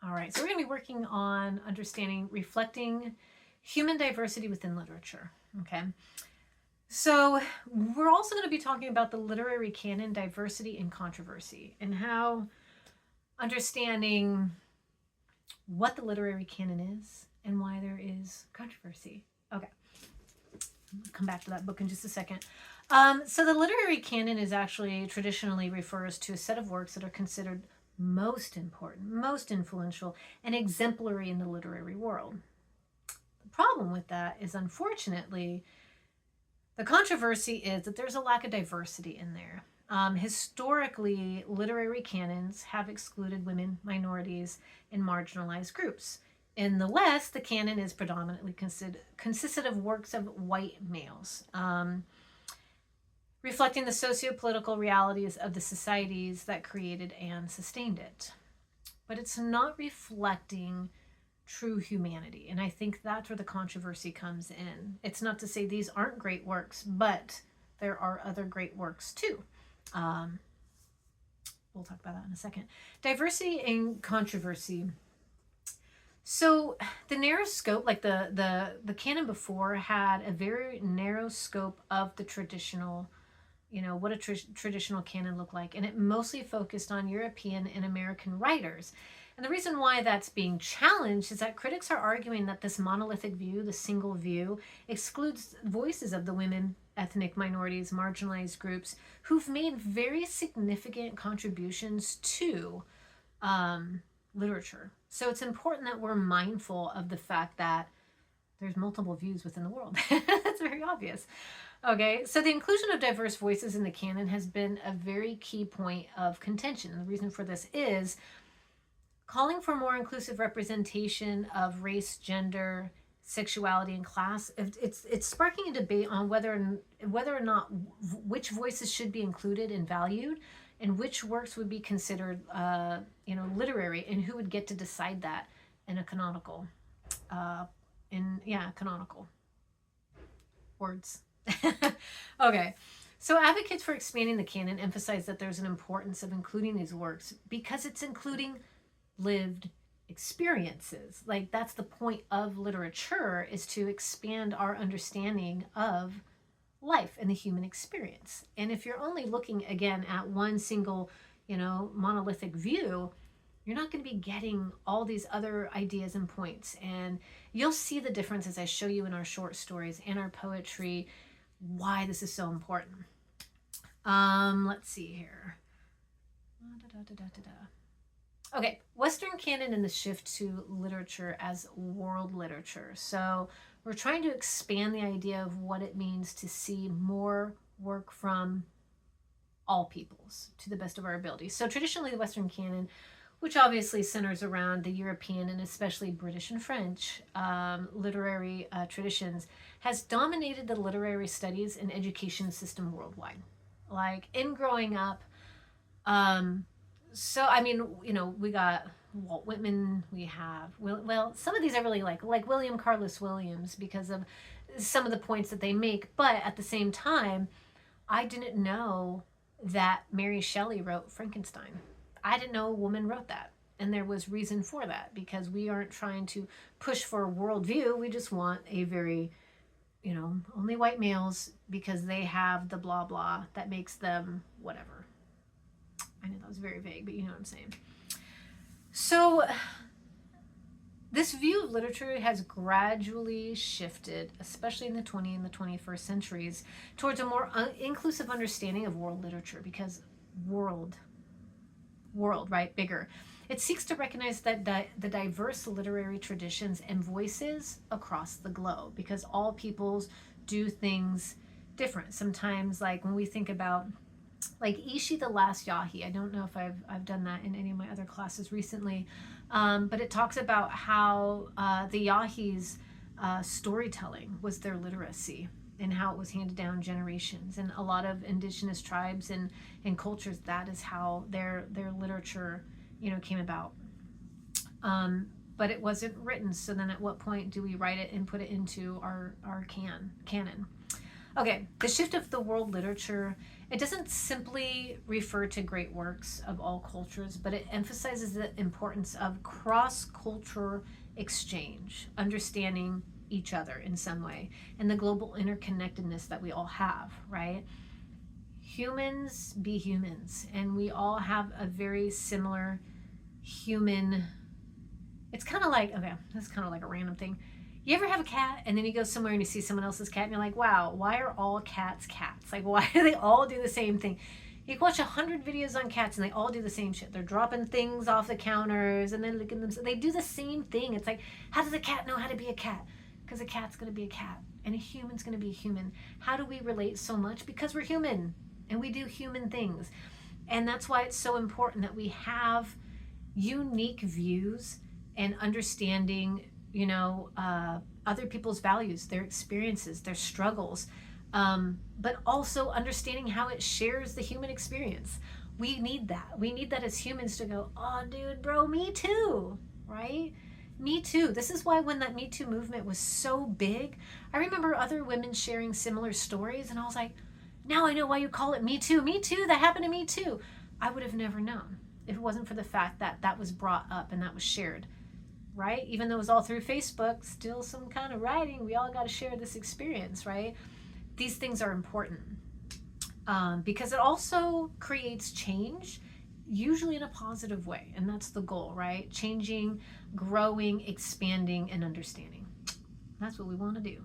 All right, so we're going to be working on understanding, reflecting human diversity within literature. Okay. So we're also going to be talking about the literary canon, diversity and controversy, and how understanding what the literary canon is and why there is controversy. Okay. I'll come back to that book in just a second. So the literary canon is actually traditionally refers to a set of works that are considered most important, most influential, and exemplary in the literary world. The problem with that is, unfortunately, the controversy is that there's a lack of diversity in there. Historically, literary canons have excluded women, minorities, and marginalized groups. In the West, the canon is predominantly consisted of works of white males, reflecting the socio-political realities of the societies that created and sustained it. But it's not reflecting true humanity. And I think that's where the controversy comes in. It's not to say these aren't great works, but there are other great works too. We'll talk about that in a second. Diversity and controversy. So the narrow scope, like the canon before, had a very narrow scope of the traditional, what a traditional canon looked like. And it mostly focused on European and American writers. And the reason why that's being challenged is that critics are arguing that this monolithic view, the single view, excludes voices of the women, ethnic minorities, marginalized groups who've made very significant contributions to literature. So it's important that we're mindful of the fact that there's multiple views within the world. That's very obvious. Okay, so the inclusion of diverse voices in the canon has been a very key point of contention. The reason for this is calling for more inclusive representation of race, gender, sexuality, and class. It's sparking a debate on whether or not which voices should be included and valued, and which works would be considered, literary, and who would get to decide that in a canonical, canonical words. Okay. So advocates for expanding the canon emphasize that there's an importance of including these works because it's including lived experiences. Like, that's the point of literature, is to expand our understanding of life and the human experience. And if you're only looking again at one single, monolithic view, you're not going to be getting all these other ideas and points. And you'll see the difference as I show you in our short stories and our poetry, why this is so important. Let's see here. Okay, Western canon and the shift to literature as world literature. So we're trying to expand the idea of what it means to see more work from all peoples to the best of our ability. So traditionally, the Western canon, which obviously centers around the European and especially British and French literary traditions, has dominated the literary studies and education system worldwide. Like, in growing up, we got Walt Whitman, we have, some of these I really like William Carlos Williams because of some of the points that they make. But at the same time, I didn't know that Mary Shelley wrote Frankenstein. I didn't know a woman wrote that. And there was reason for that, because we aren't trying to push for a worldview. We just want a very, only white males because they have the blah, blah that makes them whatever. I know that was very vague, but you know what I'm saying. So this view of literature has gradually shifted, especially in the 20th and the 21st centuries, towards a more inclusive understanding of world literature, because world, right? Bigger. It seeks to recognize that the diverse literary traditions and voices across the globe, because all peoples do things different. Sometimes, like when we think about like Ishi the Last Yahi, I don't know if I've done that in any of my other classes recently, but it talks about how the Yahis storytelling was their literacy and how it was handed down generations. And a lot of indigenous tribes and cultures, that is how their literature came about. But it wasn't written, so then at what point do we write it and put it into our canon? Okay, the shift of the world literature It doesn't simply refer to great works of all cultures, but it emphasizes the importance of cross-cultural exchange, understanding each other in some way, and the global interconnectedness that we all have, right? Humans be humans, and we all have a very similar human. It's kind of like, okay, this is kind of like a random thing. You ever have a cat and then you go somewhere and you see someone else's cat and you're like, wow, why are all cats cats? Like, why do they all do the same thing? You can watch 100 videos on cats and they all do the same shit. They're dropping things off the counters and then licking them. They do the same thing. It's like, how does a cat know how to be a cat? Because a cat's going to be a cat and a human's going to be a human. How do we relate so much? Because we're human and we do human things. And that's why it's so important that we have unique views and understanding, other people's values, their experiences, their struggles, but also understanding how it shares the human experience. We need that. We need that as humans to go, oh, dude, bro, me too, right? Me too. This is why when that Me Too movement was so big, I remember other women sharing similar stories, and I was like, now I know why you call it Me Too. Me too. That happened to me too. I would have never known if it wasn't for the fact that that was brought up and that was shared. Right? Even though it was all through Facebook, still some kind of writing. We all got to share this experience, right? These things are important because it also creates change, usually in a positive way. And that's the goal, right? Changing, growing, expanding, and understanding. That's what we want to do.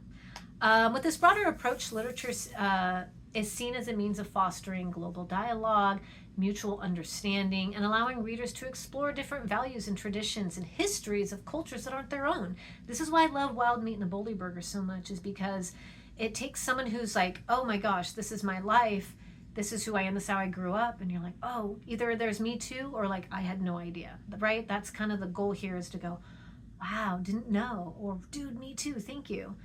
With this broader approach, literature is seen as a means of fostering global dialogue, mutual understanding, and allowing readers to explore different values and traditions and histories of cultures that aren't their own. This is why I love Wild Meat and the Boldy Burger so much, is because it takes someone who's like, oh my gosh, this is my life, this is who I am, this is how I grew up, and you're like, oh, either there's me too, or like, I had no idea, right? That's kind of the goal here, is to go, wow, didn't know, or dude, me too, thank you.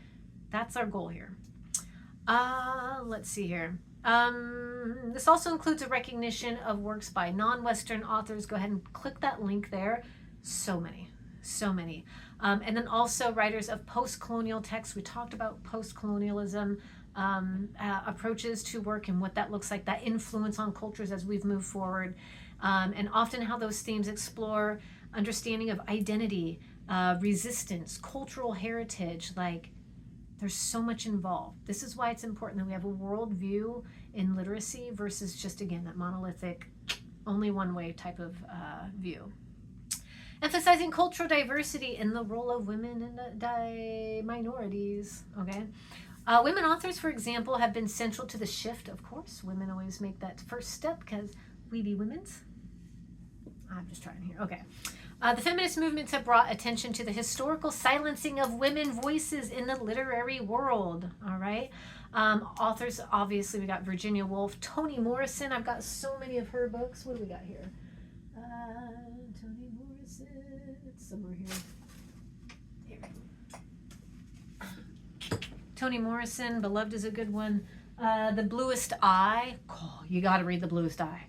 That's our goal here. Let's see here. This also includes a recognition of works by non-Western authors. Go ahead and click that link there. So many. And then also writers of post-colonial texts. We talked about post-colonialism approaches to work and what that looks like, that influence on cultures as we've moved forward, and often how those themes explore understanding of identity, resistance, cultural heritage, like there's so much involved. This is why it's important that we have a worldview in literacy versus just, again, that monolithic, only one way type of view. Emphasizing cultural diversity and the role of women and minorities. Okay. Women authors, for example, have been central to the shift. Of course, women always make that first step because we be women's. I'm just trying here. Okay. The feminist movements have brought attention to the historical silencing of women voices in the literary world. All right. Authors, obviously, we got Virginia Woolf, Toni Morrison. I've got so many of her books. What do we got here? Toni Morrison. It's somewhere here. Toni Morrison, Beloved is a good one. The Bluest Eye. Oh, you got to read The Bluest Eye.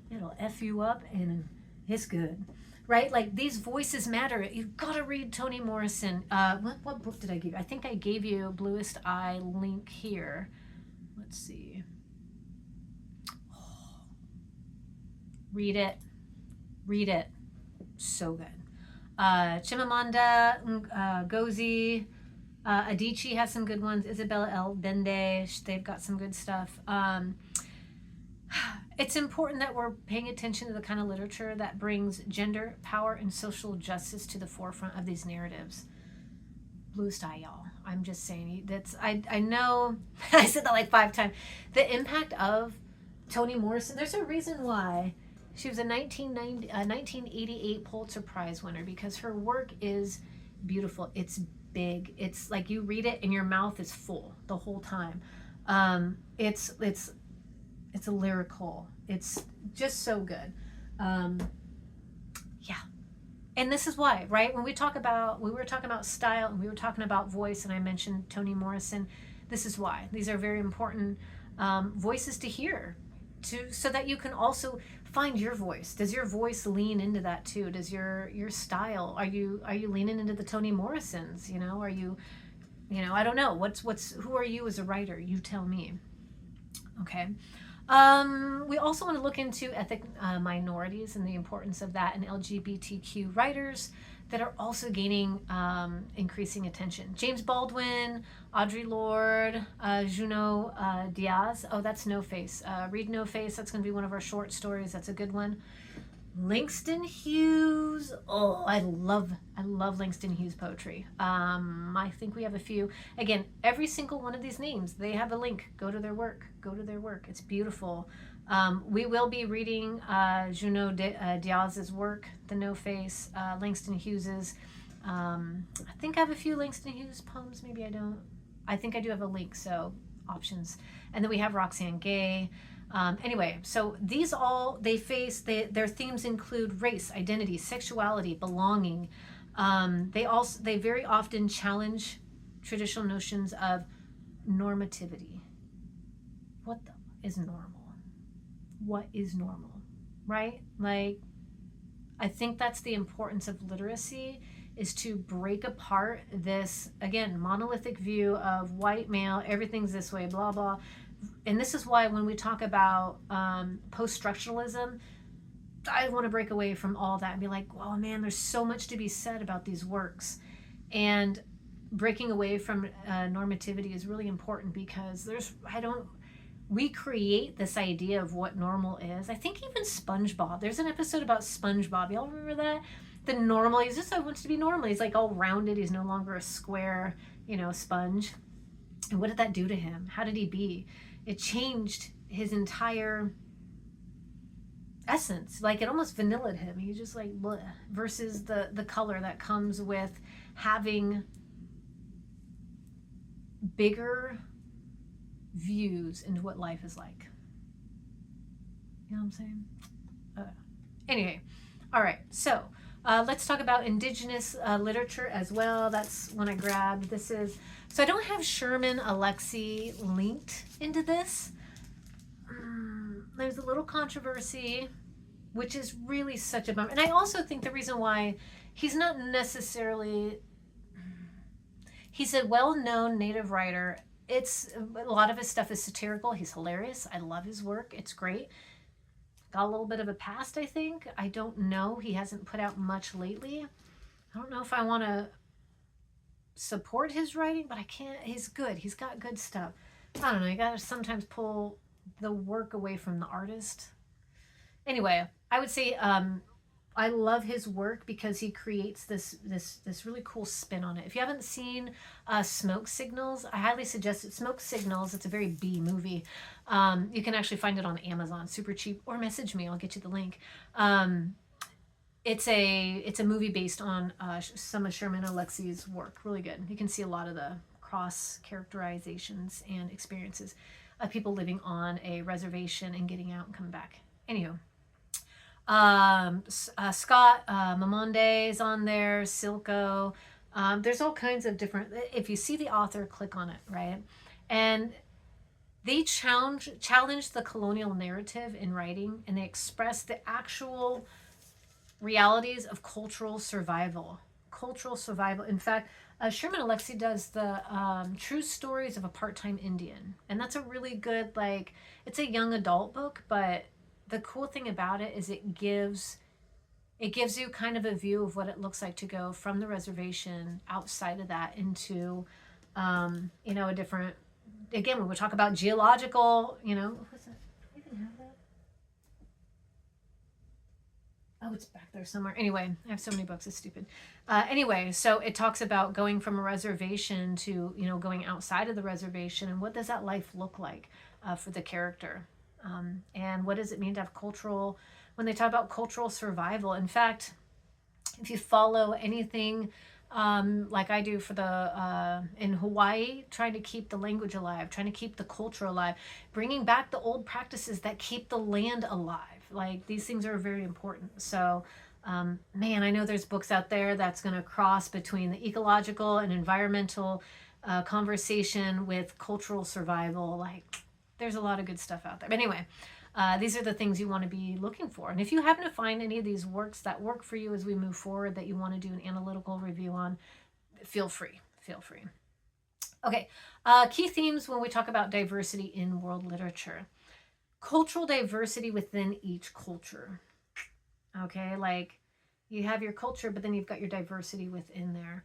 It'll F you up and it's good. Right? Like, these voices matter. You've got to read Toni Morrison. What book did I give you? I think I gave you Bluest Eye link here. Let's see. Oh. Read it. So good. Chimamanda Ngozi Adichie has some good ones. Isabella L. Bende, they've got some good stuff. It's important that we're paying attention to the kind of literature that brings gender, power, and social justice to the forefront of these narratives. Bluest Eye, y'all. I'm just saying. I know, I said that like 5 times. The impact of Toni Morrison, there's a reason why she was a 1988 Pulitzer Prize winner, because her work is beautiful. It's big. It's like you read it and your mouth is full the whole time. It's lyrical. It's just so good. Yeah. And this is why, right? When we were talking about style and we were talking about voice, and I mentioned Toni Morrison, this is why. These are very important voices to hear, so that you can also find your voice. Does your voice lean into that too? Does your style, are you leaning into the Toni Morrisons? Are you, I don't know. Who are you as a writer? You tell me. Okay. We also want to look into ethnic minorities and the importance of that, and LGBTQ writers that are also gaining increasing attention. James Baldwin, Audre Lorde, Junot Diaz. Oh, that's No Face. Read No Face. That's going to be one of our short stories. That's a good one. Langston Hughes. Oh, I love Langston Hughes poetry. I think we have a few. Again, every single one of these names, they have a link. Go to their work. Go to their work. It's beautiful. We will be reading Junot Diaz's work, The No Face, Langston Hughes's. I think I have a few Langston Hughes poems. Maybe I don't. I think I do have a link. So options. And then we have Roxane Gay. Anyway, so these all their themes include race, identity, sexuality, belonging. They very often challenge traditional notions of normativity. What is normal? What is normal? Right? Like, I think that's the importance of literacy, is to break apart this, again, monolithic view of white male, everything's this way, blah blah. And this is why when we talk about post-structuralism, I want to break away from all that and be like, well, man, there's so much to be said about these works. And breaking away from normativity is really important, because we create this idea of what normal is. I think even SpongeBob, there's an episode about SpongeBob. Y'all remember that? The normal, he's just, I wants to be normal. He's like all rounded. He's no longer a square, sponge. And what did that do to him? How did he be? It changed his entire essence. Like, it almost vanillaed him. He just like bleh, versus the color that comes with having bigger views into what life is like. You know what I'm saying? Anyway, all right. So let's talk about indigenous literature as well. That's one I grabbed. So I don't have Sherman Alexie linked into this. There's a little controversy, which is really such a bummer. And I also think the reason why he's not necessarily, he's a well-known Native writer. A lot of his stuff is satirical. He's hilarious. I love his work. It's great. Got a little bit of a past, I think. I don't know. He hasn't put out much lately. I don't know if I want to support his writing, but I can't. He's good. He's got good stuff. I don't know. You got to sometimes pull the work away from the artist. Anyway, I would say I love his work because he creates this really cool spin on it. If you haven't seen Smoke Signals, I highly suggest it. Smoke Signals, it's a very B movie. You can actually find it on Amazon, super cheap, or message me, I'll get you the link. It's a movie based on some of Sherman Alexie's work. Really good. You can see a lot of the cross characterizations and experiences of people living on a reservation and getting out and coming back. Anywho. Scott Mamonde is on there, Silko. There's all kinds of different, if you see the author, click on it, right? And they challenge the colonial narrative in writing, and they express the actual realities of cultural survival. In fact, Sherman Alexie does the true stories of a part-time Indian, and that's a really good, it's a young adult book, but the cool thing about it is it gives you kind of a view of what it looks like to go from the reservation outside of that into a different, again, when we talk about geological, what's that? Do I even have that? Oh, it's back there somewhere. Anyway, I have so many books, it's stupid. Anyway, so it talks about going from a reservation to, going outside of the reservation, and what does that life look like for the character? And what does it mean to have when they talk about cultural survival? In fact, if you follow anything like I do for in Hawaii, trying to keep the language alive, trying to keep the culture alive, bringing back the old practices that keep the land alive. Like, these things are very important. So, man, I know there's books out there that's going to cross between the ecological and environmental conversation with cultural survival. There's a lot of good stuff out there. But anyway, these are the things you want to be looking for. And if you happen to find any of these works that work for you as we move forward, that you want to do an analytical review on, feel free. Okay, key themes when we talk about diversity in world literature. cultural diversity within each culture. Okay, like you have your culture, but then you've got your diversity within there.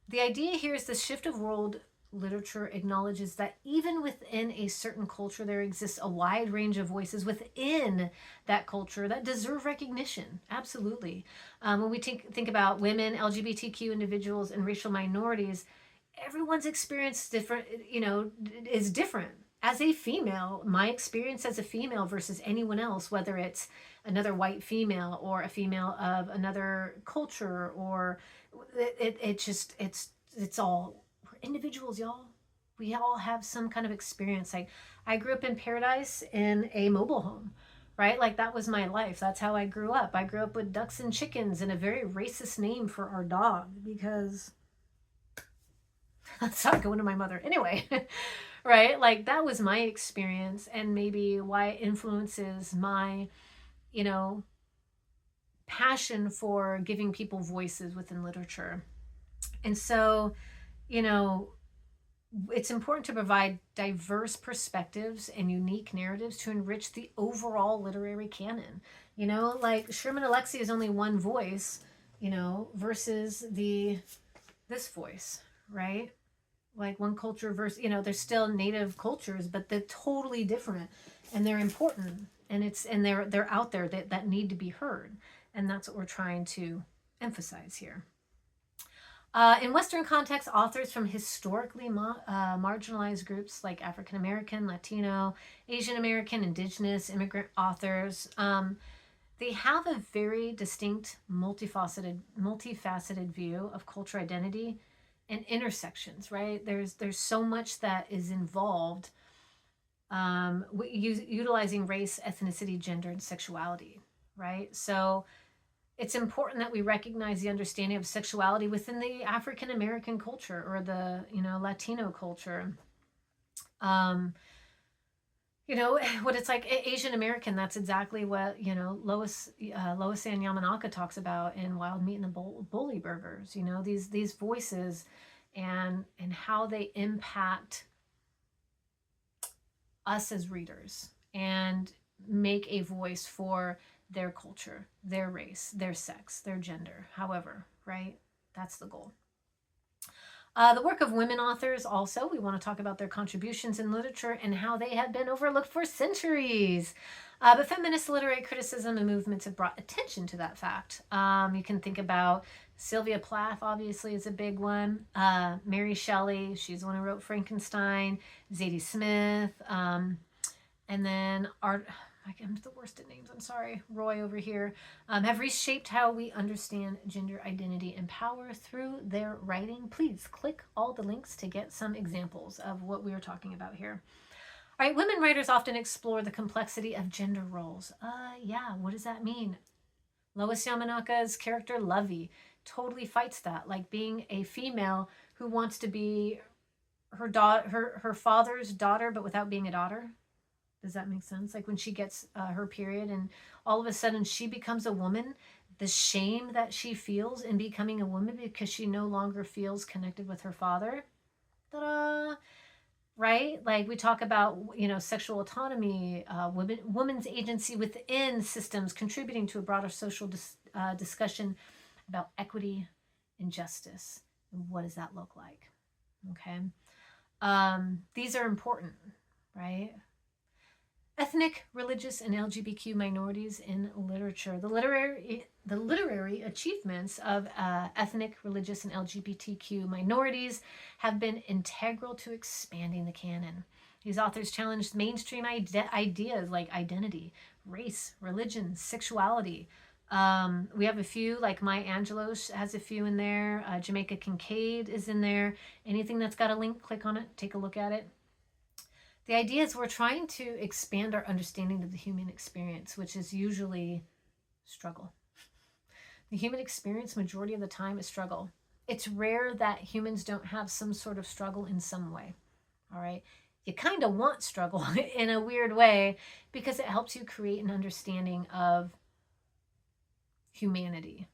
The idea here is the shift of world literature acknowledges that even within a certain culture, there exists a wide range of voices within that culture that deserve recognition. Absolutely. When we think about women, LGBTQ individuals, and racial minorities, everyone's experience different, is different. As a female, my experience as a female versus anyone else, whether it's another white female or a female of another culture, or it's all, we're individuals, y'all. We all have some kind of experience. Like, I grew up in paradise in a mobile home, right? Like, that was my life. That's how I grew up. I grew up with ducks and chickens and a very racist name for our dog because that's not going to my mother anyway. Right, like that was my experience, and maybe why it influences my, you know passion for giving people voices within literature. And so, you know it's important to provide diverse perspectives and unique narratives to enrich the overall literary canon. Like Sherman Alexie is only one voice, versus this voice, right? Like one culture versus, there's still native cultures, but they're totally different, and they're important, and they're out there that need to be heard. And that's what we're trying to emphasize here. In Western contexts, authors from historically marginalized groups like African American, Latino, Asian American, Indigenous, immigrant authors, they have a very distinct, multifaceted view of cultural identity and intersections. Right? There's so much that is involved, utilizing race, ethnicity, gender, and sexuality. Right? So it's important that we recognize the understanding of sexuality within the African American culture, or the Latino culture. Um, what it's like Asian American. That's exactly what Lois Ann Yamanaka talks about in Wild Meat and the Bully Burgers. These voices, and how they impact us as readers, and make a voice for their culture, their race, their sex, their gender, however, right? That's the goal. The work of women authors also, we want to talk about their contributions in literature and how they have been overlooked for centuries. But feminist literary criticism and movements have brought attention to that fact. You can think about Sylvia Plath, obviously, is a big one. Mary Shelley, she's the one who wrote Frankenstein. Zadie Smith. And then I'm the worst at names, I'm sorry, Roy over here, have reshaped how we understand gender identity and power through their writing. Please click all the links to get some examples of what we were talking about here. All right, women writers often explore the complexity of gender roles. Yeah, what does that mean? Lois Yamanaka's character, Lovey, totally fights that, like being a female who wants to be her father's daughter, but without being a daughter. Does that make sense? Like when she gets her period and all of a sudden she becomes a woman, the shame that she feels in becoming a woman because she no longer feels connected with her father. Ta-da! Right? Like we talk about, sexual autonomy, women's agency within systems, contributing to a broader social discussion about equity and justice. And what does that look like? Okay. These are important, right? Ethnic, religious, and LGBTQ minorities in literature. The literary achievements of ethnic, religious, and LGBTQ minorities have been integral to expanding the canon. These authors challenged mainstream ideas like identity, race, religion, sexuality. We have a few, like Maya Angelou has a few in there. Jamaica Kincaid is in there. Anything that's got a link, click on it, take a look at it. The idea is we're trying to expand our understanding of the human experience, which is usually struggle. The human experience, majority of the time, is struggle. It's rare that humans don't have some sort of struggle in some way. All right. You kind of want struggle in a weird way because it helps you create an understanding of humanity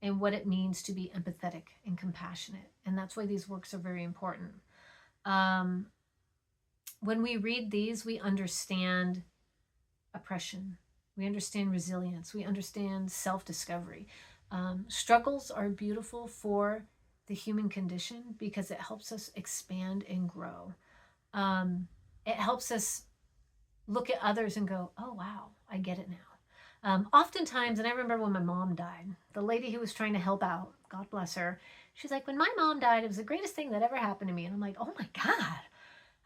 and what it means to be empathetic and compassionate. And that's why these works are very important. when we read these, we understand oppression, we understand resilience, we understand self discovery. Struggles are beautiful for the human condition because it helps us expand and grow. It helps us look at others and go, oh, wow, I get it now. Oftentimes, and I remember when my mom died, the lady who was trying to help out, God bless her, she's like, when my mom died, it was the greatest thing that ever happened to me. And I'm like, oh my God,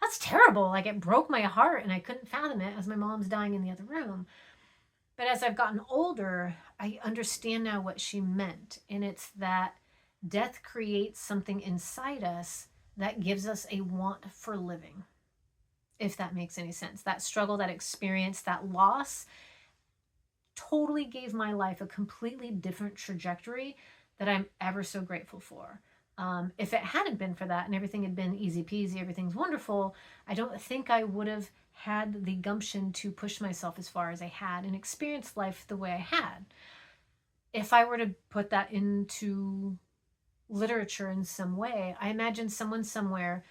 that's terrible. Like it broke my heart and I couldn't fathom it as my mom's dying in the other room. But as I've gotten older, I understand now what she meant. And it's that death creates something inside us that gives us a want for living, if that makes any sense. That struggle, that experience, that loss totally gave my life a completely different trajectory that I'm ever so grateful for. If it hadn't been for that and everything had been easy peasy, everything's wonderful, I don't think I would have had the gumption to push myself as far as I had and experience life the way I had. If I were to put that into literature in some way, I imagine someone somewhere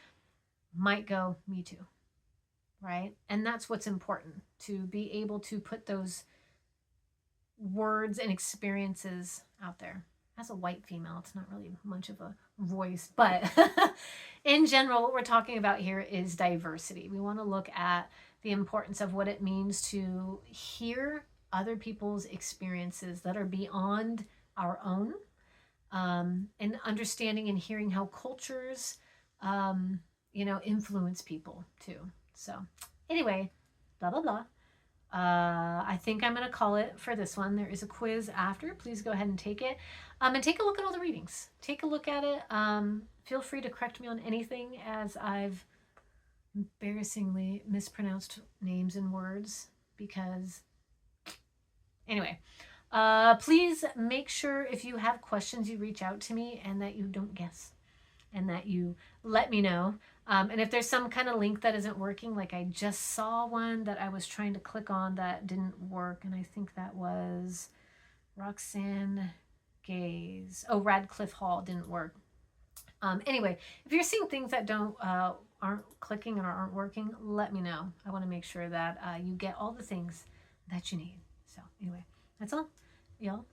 might go, me too, right? And that's what's important, to be able to put those words and experiences out there. As a white female, it's not really much of a voice, but in general, what we're talking about here is diversity. We want to look at the importance of what it means to hear other people's experiences that are beyond our own, and understanding and hearing how cultures, influence people too. So, anyway, blah, blah, blah. I think I'm going to call it for this one. There is a quiz after. Please go ahead and take it. And take a look at all the readings. Take a look at it. Feel free to correct me on anything as I've embarrassingly mispronounced names and words because, anyway, please make sure if you have questions, you reach out to me and that you don't guess and that you let me know. And if there's some kind of link that isn't working, like I just saw one that I was trying to click on that didn't work, and I think that was Roxanne Gaze. Oh, Radcliffe Hall didn't work. Anyway, if you're seeing things that aren't clicking or aren't working, let me know. I want to make sure that you get all the things that you need. So anyway, that's all. Y'all